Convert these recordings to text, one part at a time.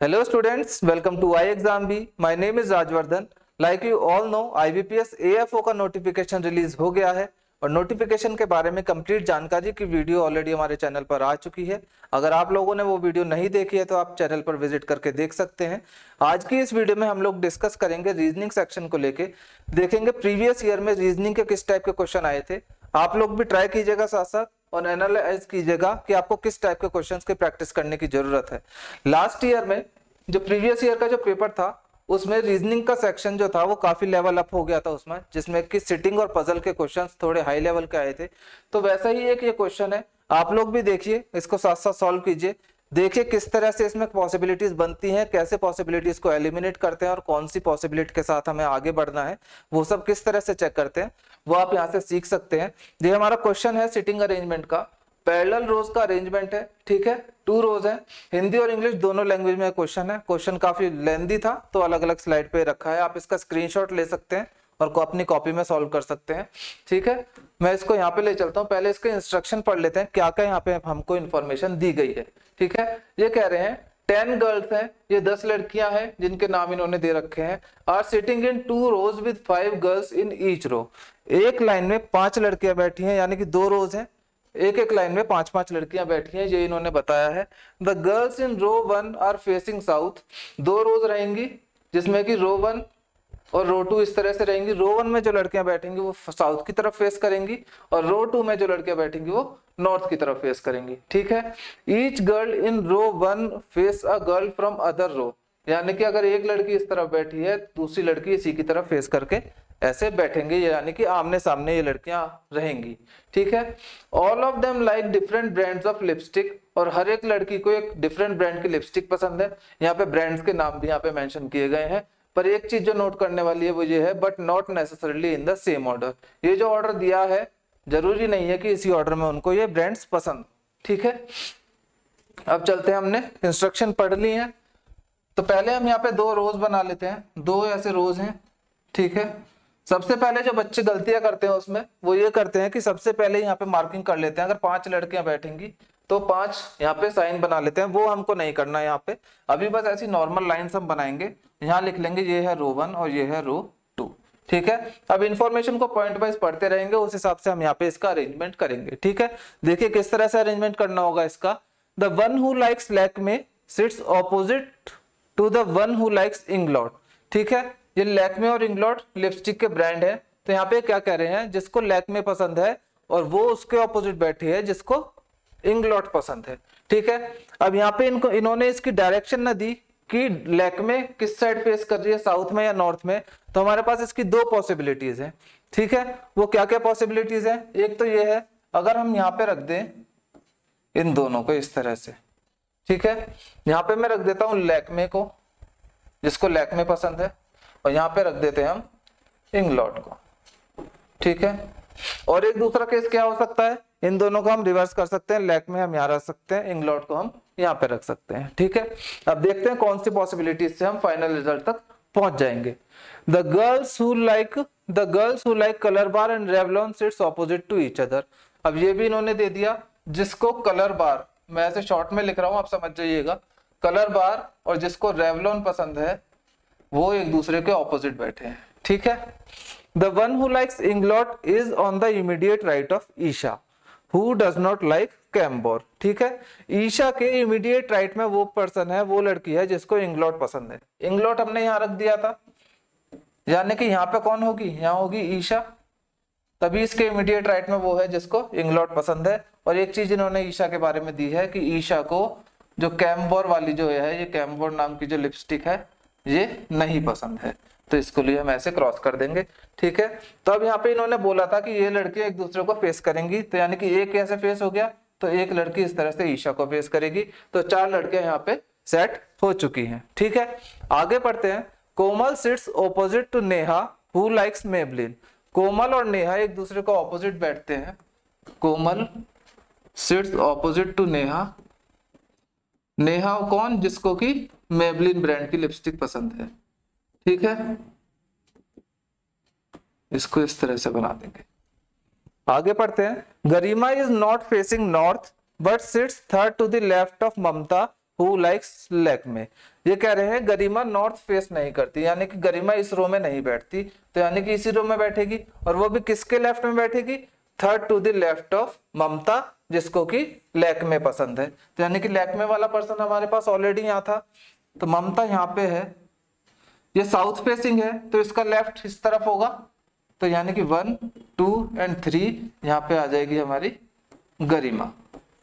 Hello students, welcome to iExamB. My name is Rajvardhan. Like you all know, IBPS AFO का notification release हो गया है और notification के बारे में कंप्लीट जानकारी की वीडियो ऑलरेडी हमारे चैनल पर आ चुकी है। अगर आप लोगों ने वो वीडियो नहीं देखी है तो आप चैनल पर विजिट करके देख सकते हैं। आज की इस वीडियो में हम लोग डिस्कस करेंगे रीजनिंग सेक्शन को लेके, देखेंगे प्रीवियस ईयर में रीजनिंग के किस टाइप के क्वेश्चन आए थे। आप लोग भी ट्राई कीजिएगा साथ साथ और एनालाइज कीजिएगा कि आपको किस टाइप के क्वेश्चंस की प्रैक्टिस करने की जरूरत है। लास्ट ईयर में जो प्रीवियस ईयर का जो पेपर था उसमें रीजनिंग का सेक्शन जो था वो काफी लेवल अप हो गया था उसमें, जिसमें कि सिटिंग और पजल के क्वेश्चंस थोड़े हाई लेवल के आए थे। तो वैसा ही एक ये क्वेश्चन है, आप लोग भी देखिए, इसको साथ साथ सॉल्व कीजिए, देखिए किस तरह से इसमें पॉसिबिलिटीज बनती हैं, कैसे पॉसिबिलिटीज को एलिमिनेट करते हैं और कौन सी पॉसिबिलिटी के साथ हमें आगे बढ़ना है वो सब किस तरह से चेक करते हैं वो आप यहाँ से सीख सकते हैं। ये हमारा क्वेश्चन है सिटिंग अरेंजमेंट का, पैरेलल रोज का अरेंजमेंट है, ठीक है, 2 रोज है, हिंदी और इंग्लिश दोनों लैंग्वेज में क्वेश्चन है। क्वेश्चन काफी लेंदी था तो अलग अलग स्लाइड पे रखा है, आप इसका स्क्रीनशॉट ले सकते हैं और अपनी कॉपी में सॉल्व कर सकते हैं, ठीक है। मैं इसको यहाँ पे ले चलता हूँ, पहले इसके इंस्ट्रक्शन पढ़ लेते हैं, क्या क्या यहाँ पे हमको इन्फॉर्मेशन दी गई है, ठीक है। ये कह रहे हैं 10 गर्ल्स हैं, ये 10 लड़कियां हैं जिनके नाम इन्होंने दे रखे हैं, are sitting in 2 rows with 5 girls in each row. एक लाइन में 5 लड़कियां बैठी हैं, यानी कि 2 रोज हैं, एक एक लाइन में 5-5 लड़कियां बैठी हैं, ये इन्होंने बताया है। The girls in row 1 are facing south, 2 rows रहेंगी जिसमें कि रो 1 और रो 2 इस तरह से रहेंगी। रो 1 में जो लड़कियां बैठेंगी वो साउथ की तरफ फेस करेंगी और रो 2 में जो लड़कियां बैठेंगी वो नॉर्थ की तरफ फेस करेंगी, ठीक है। Each girl in row 1 face a girl from other row, यानी कि अगर एक लड़की इस तरफ बैठी है दूसरी लड़की इसी की तरफ फेस करके ऐसे बैठेंगे, यानी कि आमने सामने ये लड़कियां रहेंगी, ठीक है। All of them like different brands of lipstick, और हर एक लड़की को एक डिफरेंट ब्रांड की लिपस्टिक पसंद है। यहाँ पे ब्रांड्स के नाम भी यहाँ पे मेंशन किए गए हैं, पर एक चीज जो नोट करने वाली है वो ये है, but not necessarily in the same order. ये जो ऑर्डर दिया है जरूरी नहीं है कि इसी ऑर्डर में उनको ये ब्रांड्स पसंद, ठीक है। अब चलते हैं, हमने इंस्ट्रक्शन पढ़ ली है तो पहले हम यहाँ पे 2 रोज बना लेते हैं, 2 ऐसे रोज हैं, ठीक है। सबसे पहले जो बच्चे गलतियां करते हैं उसमें वो ये करते हैं कि सबसे पहले यहाँ पे मार्किंग कर लेते हैं, अगर 5 लड़कियां बैठेंगी तो 5 यहाँ पे साइन बना लेते हैं, वो हमको नहीं करना है यहाँ पे। अभी बस ऐसी नॉर्मल लाइंस हम बनाएंगे, यहाँ लिख लेंगे ये है रो 1 और ये है रो 2, ठीक है। अब इन्फॉर्मेशन को पॉइंट वाइज पढ़ते रहेंगे, उस हिसाब से हम यहाँ पे इसका अरेंजमेंट करेंगे, ठीक है। देखिए किस तरह से अरेंजमेंट करना होगा इसका। The one who likes Lakme sits opposite to the one who likes Inglot, ठीक है। ये लैक्मे और इंग्लॉट लिपस्टिक के ब्रांड है, तो यहाँ पे क्या कह रहे हैं, जिसको लैक्मे पसंद है और वो उसके ऑपोजिट बैठी है जिसको इंग्लॉट पसंद है, ठीक है। अब यहाँ पे इन्होंने इसकी डायरेक्शन ना दी कि लैक्मे किस साइड फेस कर रही है, साउथ में या नॉर्थ में, तो हमारे पास इसकी 2 पॉसिबिलिटीज है, ठीक है। वो क्या क्या पॉसिबिलिटीज है, एक तो ये है, अगर हम यहाँ पे रख दें इन दोनों को इस तरह से, ठीक है, यहाँ पे मैं रख देता हूं लैक्मे को जिसको लैक्मे पसंद है और यहाँ पे रख देते हैं हम इंग्लॉट को, ठीक है। और एक दूसरा केस क्या हो सकता है, इन दोनों को हम रिवर्स कर सकते हैं, लैक्मे हम यहाँ रख सकते हैं, इंग्लॉट को हम यहाँ पे रख सकते हैं, ठीक है। अब देखते हैं कौन सी पॉसिबिलिटीज से हम फाइनल रिजल्ट तक पहुंच जाएंगे। The girls who like Colorbar and Revlon sits opposite to each other. अब ये भी इन्होंने दे दिया, जिसको कलर बार, मैं ऐसे शॉर्ट में लिख रहा हूं आप समझ जाइएगा, कलर बार और जिसको रेवलॉन पसंद है वो एक दूसरे के ऑपोजिट बैठे हैं, ठीक है। The one who likes Inglot is on the immediate right of Isha who does not like Cambor, ठीक है। ईशा के इमीडिएट राइट में वो पर्सन है, वो लड़की है जिसको इंग्लॉट पसंद है। इंग्लॉट हमने यहाँ रख दिया था, यानी कि यहाँ पे कौन होगी, यहाँ होगी ईशा, तभी इसके इमीडिएट राइट में वो है जिसको इंग्लॉट पसंद है। और एक चीज इन्होंने ईशा के बारे में दी है कि ईशा को जो कैम्बोर वाली जो है, ये कैम्बोर नाम की जो लिपस्टिक है ये नहीं पसंद है, तो इसको लिए हम ऐसे क्रॉस कर देंगे, ठीक है। तो अब यहाँ पे इन्होंने बोला था कि ये लड़की एक दूसरे को फेस करेंगी, तो यानी कि एक ऐसे फेस हो गया तो एक लड़की इस तरह से ईशा को फेस करेगी, तो 4 लड़कियां यहाँ पे सेट हो चुकी हैं, ठीक है। आगे पढ़ते हैं। Komal sits opposite to Neha who likes Maybelline. Komal और नेहा एक दूसरे को ऑपोजिट बैठते हैं, Komal sits opposite to Neha, Neha कौन, जिसको कि मेबलिन ब्रांड की लिपस्टिक पसंद है, ठीक है। इसको इस तरह से बना देंगे। आगे पढ़ते हैं। Garima is not facing north but sits third to the left of Mamta who likes Lakme. ये कह रहे हैं गरिमा नॉर्थ फेस नहीं करती, यानी कि गरिमा इस रो में नहीं बैठती, तो यानी कि इसी रो में बैठेगी, और वो भी किसके लेफ्ट में बैठेगी, third to the left of Mamta, जिसको कि लैक्मे पसंद है। तो यानी कि लैक्मे वाला पर्सन हमारे पास ऑलरेडी यहाँ था, तो ममता यहाँ पे है, ये साउथ फेसिंग है तो इसका लेफ्ट इस तरफ होगा, तो यानी कि 1 2 एंड 3 यहाँ पे आ जाएगी हमारी गरिमा।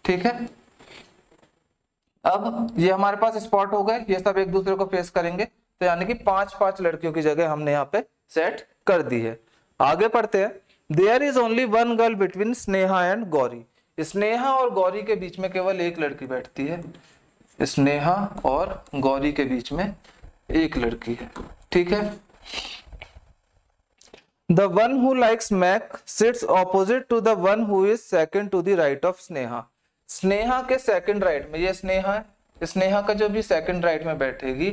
ठीक है, अब ये हमारे पास स्पॉट हो गए, ये सब एक दूसरे को फेस करेंगे, तो यानी कि 5-5 लड़कियों की जगह हमने यहाँ पे सेट कर दी है। आगे पढ़ते हैं। There is only one girl between Sneha and Gauri. Sneha और गौरी के बीच में केवल एक लड़की बैठती है, स्नेहा और गौरी के बीच में एक लड़की है। ठीक है, the one who likes Mac sits opposite to the one who is second to the right of Sneha. Sneha के सेकंड राइट में ये स्नेहा है, स्नेहा का जो भी सेकंड राइट में बैठेगी,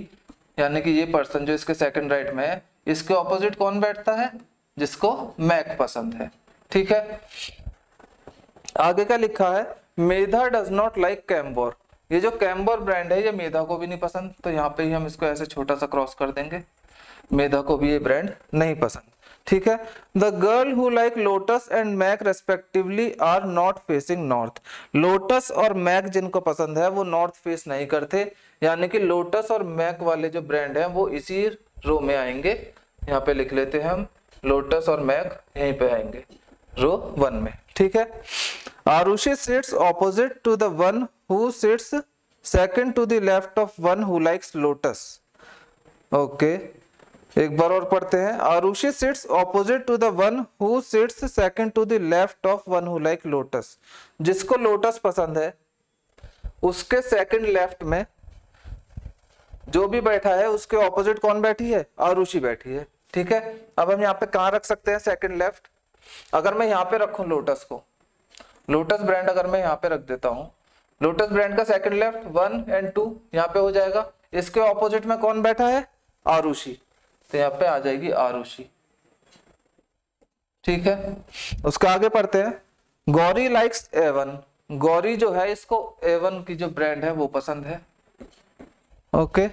यानी कि ये पर्सन जो इसके सेकंड राइट में है, इसके ऑपोजिट कौन बैठता है, जिसको मैक पसंद है। ठीक है, आगे का लिखा है मेधा डज नॉट लाइक कैम्बोर। ये जो कैम्बोर ब्रांड है ये मेधा को भी नहीं पसंद, तो यहाँ पे ही हम इसको ऐसे छोटा सा क्रॉस कर देंगे, मेधा को भी ये ब्रांड नहीं पसंद। ठीक है, the girl who like Lotus and Mac respectively are not facing north. Lotus और मैक जिनको पसंद है वो नॉर्थ फेस नहीं करते, यानी कि लोटस और मैक वाले जो ब्रांड है वो इसी रो में आएंगे। यहाँ पे लिख लेते हैं हम, लोटस और मैक यहीं पे आएंगे रो 1 में। ठीक है, Arushi sits opposite to the one who sits second to the left of one who likes Lotus. Okay, एक बार और पढ़ते हैं। Arushi sits opposite to the one who sits second to the left of one who like Lotus. जिसको Lotus पसंद है उसके second left में जो भी बैठा है उसके ऑपोजिट कौन बैठी है, आरुषि बैठी है। ठीक है, अब हम यहाँ पे कहाँ रख सकते हैं सेकंड लेफ्ट, अगर मैं यहाँ पे रखूं लोटस को, लोटस ब्रांड अगर मैं यहाँ पे रख देता हूँ, लोटस ब्रांड का सेकंड लेफ्ट 1 एंड 2 यहाँ पे हो जाएगा, इसके ऑपोजिट में कौन बैठा है, आरुषि, तो यहाँ पे आ जाएगी आरुषि। ठीक है, उसका आगे पढ़ते हैं। Gauri likes A1। गौरी जो है इसको A1 की जो ब्रांड है वो पसंद है। ओके,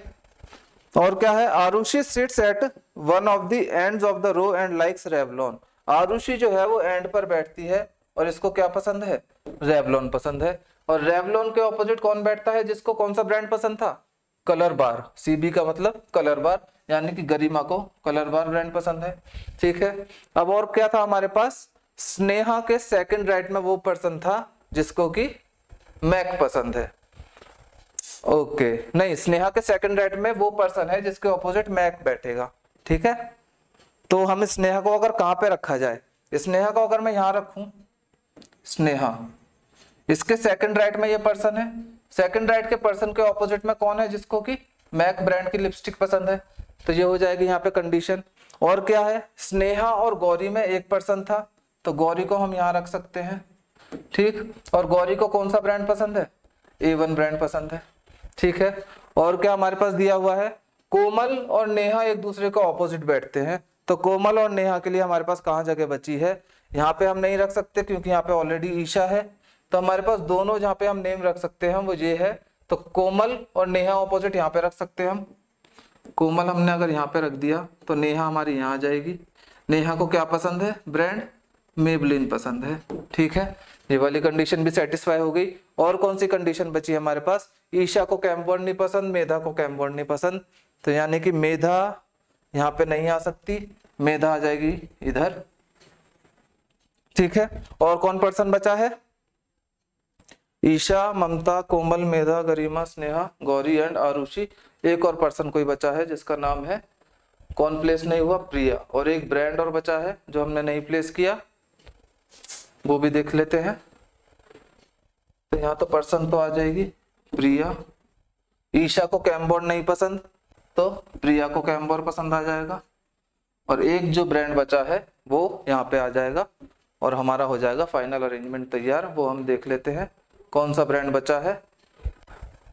और क्या है, Arushi sits at one of the ends of the row and likes Revlon. Arushi जो है वो एंड पर बैठती है और इसको क्या पसंद है, रेवलॉन पसंद है। और रेवलॉन के ऑपोजिट कौन बैठता है, जिसको कौन सा ब्रांड पसंद था, कलर बार। CB का मतलब कलर बार, यानी कि गरिमा को कलर बार ब्रांड पसंद है। ठीक है, अब और क्या था हमारे पास, स्नेहा के सेकंड राइट में वो पर्सन था जिसको कि मैक पसंद है। ओके, नहीं, स्नेहा के सेकंड राइट में वो पर्सन है जिसके ऑपोजिट मैक बैठेगा। ठीक है, तो हम स्नेहा को अगर कहां पे रखा जाए, स्नेहा को अगर मैं यहां रखूं, स्नेहा, इसके सेकंड राइट में ये पर्सन है, सेकंड राइट के पर्सन के ऑपोजिट में कौन है, जिसको कि मैक ब्रांड की लिपस्टिक पसंद है, तो ये हो जाएगी यहाँ पे कंडीशन। और क्या है, स्नेहा और गौरी में एक पर्सन था, तो गौरी को हम यहाँ रख सकते हैं। ठीक, और गौरी को कौन सा ब्रांड पसंद है, A1 ब्रांड पसंद है। ठीक है, और क्या हमारे पास दिया हुआ है, कोमल और नेहा एक दूसरे को ऑपोजिट बैठते हैं, तो कोमल और नेहा के लिए हमारे पास कहाँ जगह बची है, यहाँ पे हम नहीं रख सकते क्योंकि यहाँ पे ऑलरेडी ईशा है, तो हमारे पास दोनों जहाँ पे हम नेम रख सकते हैं वो ये है, तो कोमल और नेहा ऑपोजिट यहाँ पे रख सकते हैं हम। कोमल हमने अगर यहाँ पे रख दिया तो नेहा हमारी यहाँ आ जाएगी। नेहा को क्या पसंद है, ब्रांड मेबलिन पसंद है। ठीक है, ये वाली कंडीशन भी सेटिस्फाई हो गई। और कौन सी कंडीशन बची हमारे पास, ईशा को कैम्बोर्ड नहीं पसंद, मेधा को कैम्बोर्ड नहीं पसंद, तो यानी कि मेधा यहाँ पे नहीं आ सकती, मेधा आ जाएगी इधर। ठीक है, और कौन पर्सन बचा है, ईशा, ममता, कोमल, मेधा, गरिमा, स्नेहा, गौरी एंड आरुषि। एक और पर्सन कोई बचा है जिसका नाम है, कौन प्लेस नहीं हुआ, प्रिया। और एक ब्रांड और बचा है जो हमने नहीं प्लेस किया, वो भी देख लेते हैं। तो यहाँ तो पर्सन तो आ जाएगी प्रिया, ईशा को कैम्बोर्ड नहीं पसंद तो प्रिया को कैम्बोर्ड पसंद आ जाएगा, और एक जो ब्रांड बचा है वो यहाँ पे आ जाएगा, और हमारा हो जाएगा फाइनल अरेंजमेंट तैयार। वो हम देख लेते हैं कौन सा ब्रांड बचा है,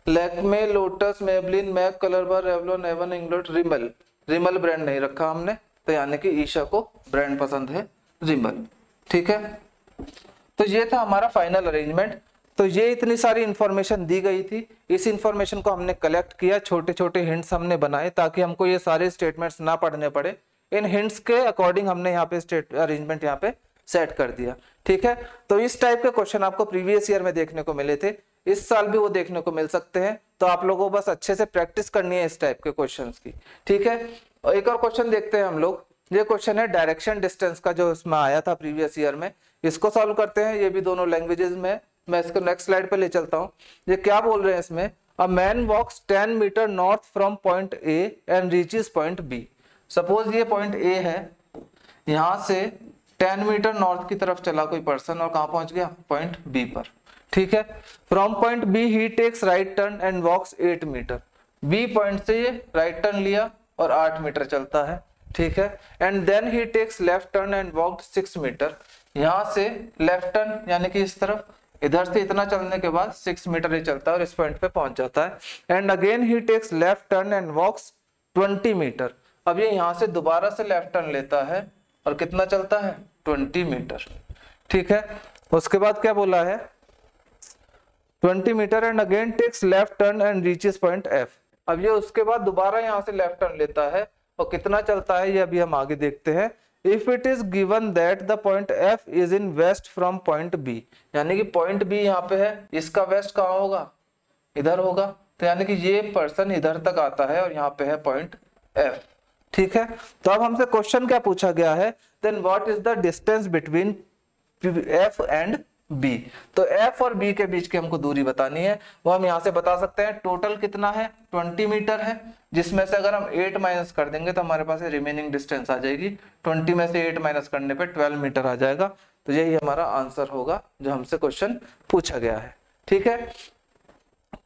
Lakme, Lotus, Maybelline, MAC, Colorbar, Revlon, A1, England, Rimmel. Rimmel brand नहीं रखा हमने, तो यानी कि ईशा को ब्रांड पसंद है रिमल। ठीक है, तो ये था हमारा फाइनल अरेंजमेंट। तो ये इतनी सारी इंफॉर्मेशन दी गई थी, इस इंफॉर्मेशन को हमने कलेक्ट किया, छोटे छोटे हिंट्स हमने बनाए ताकि हमको ये सारे स्टेटमेंट्स ना पढ़ने पड़े। इन हिंट्स के अकॉर्डिंग हमने यहाँ पे स्टेट अरेंजमेंट यहाँ पे सेट कर दिया। ठीक है, तो इस टाइप के क्वेश्चन आपको प्रीवियस ईयर में देखने को मिले थे, इस साल भी वो देखने को मिल सकते हैं। तो आप लोगों को बस अच्छे से प्रैक्टिस करनी है इस टाइप के क्वेश्चंस की। ठीक है, और एक और क्वेश्चन देखते हैं हम लोग। ये क्वेश्चन है डायरेक्शन डिस्टेंस का, जो इसमें आया था प्रीवियस ईयर में। इसको सॉल्व करते हैं, ये भी दोनों लैंग्वेजेस में। मैं इसको नेक्स्ट स्लाइड पे ले चलता हूँ। ये क्या बोल रहे हैं इसमें, a man walks 10 metre north from point A and reaches point B. Suppose ये पॉइंट ए है, यहाँ से 10 मीटर नॉर्थ की तरफ चला कोई पर्सन और कहाँ पहुंच गया, पॉइंट बी पर। ठीक है, from point B he takes right turn and walks 8 metre. B point से ये राइट टर्न लिया और 8 मीटर चलता है। ठीक है, and then he takes left turn and walked 6 metre. यहाँ से लेफ्ट टर्न यानी कि इस तरफ, इधर से इतना चलने के बाद 6 मीटर ही चलता है और इस पॉइंट पे पहुंच जाता है। And again he takes left turn and walks 20 metre. अब ये यहाँ से दोबारा से लेफ्ट टर्न लेता है और कितना चलता है, 20 मीटर। ठीक है, उसके बाद क्या बोला है, 20 metre and again takes left turn and reaches point F. अब ये उसके बाद दोबारा यहाँ से लेफ्ट टर्न लेता है और कितना चलता है ये अभी हम आगे देखते हैं। If it is given that the point F is in west from point B, यानी कि पॉइंट बी यहाँ पे है, इसका वेस्ट कहाँ होगा, इधर होगा। तो यानी कि ये पर्सन इधर तक आता है और यहाँ पे है पॉइंट एफ। ठीक है, तो अब हमसे क्वेश्चन क्या पूछा गया है, then what is the distance between F and B. तो एफ और बी के बीच की हमको दूरी बतानी है। वो हम यहाँ से बता सकते हैं, टोटल कितना है, 20 मीटर है, जिसमें से अगर हम 8 माइनस कर देंगे तो हमारे पास रिमेनिंग डिस्टेंस आ जाएगी। 20 में से 8 माइनस करने पे 12 मीटर आ जाएगा। तो यही हमारा आंसर होगा जो हमसे क्वेश्चन पूछा गया है। ठीक है,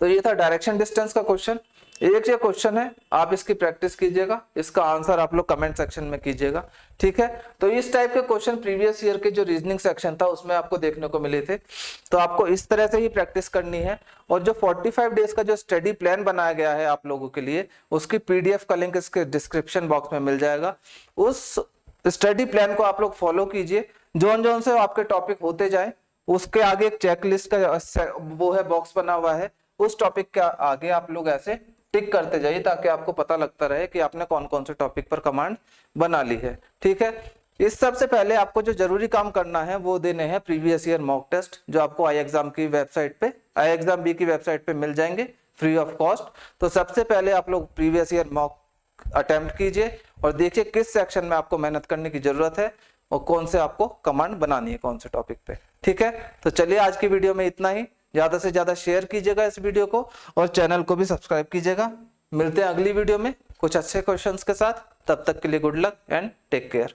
तो ये था डायरेक्शन डिस्टेंस का क्वेश्चन। एक ये क्वेश्चन है, आप इसकी प्रैक्टिस कीजिएगा, इसका आंसर आप लोग कमेंट सेक्शन में कीजिएगा। ठीक है, तो इस टाइप के क्वेश्चन प्रीवियस ईयर के जो रीजनिंग सेक्शन था उसमें आपको देखने को मिले थे। तो आपको इस तरह से ही प्रैक्टिस करनी है। और जो 45 डेज का जो स्टडी प्लान बनाया गया है आप लोगों के लिए, उसकी PDF का लिंक इसके डिस्क्रिप्शन बॉक्स में मिल जाएगा। उस स्टडी प्लान को आप लोग फॉलो कीजिए। जोन जोन से आपके टॉपिक होते जाए, उसके आगे एक चेकलिस्ट का वो है, बॉक्स बना हुआ है, उस टॉपिक के आगे आप लोग ऐसे टिक करते जाइए ताकि आपको पता लगता रहे कि आपने कौन कौन से टॉपिक पर कमांड बना ली है। ठीक है, इस सबसे पहले आपको जो जरूरी काम करना है वो देने हैं प्रीवियस ईयर मॉक टेस्ट, जो आपको आई एग्जाम की वेबसाइट पे, आई एग्जाम बी की वेबसाइट पे मिल जाएंगे फ्री ऑफ कॉस्ट। तो सबसे पहले आप लोग प्रीवियस ईयर मॉक अटेम्प्ट कीजिए और देखिए किस सेक्शन में आपको मेहनत करने की जरूरत है और कौन से आपको कमांड बनानी है कौन से टॉपिक पे। ठीक है, तो चलिए आज की वीडियो में इतना ही। ज्यादा से ज्यादा शेयर कीजिएगा इस वीडियो को और चैनल को भी सब्सक्राइब कीजिएगा। मिलते हैं अगली वीडियो में कुछ अच्छे क्वेश्चंस के साथ। तब तक के लिए good luck and take care.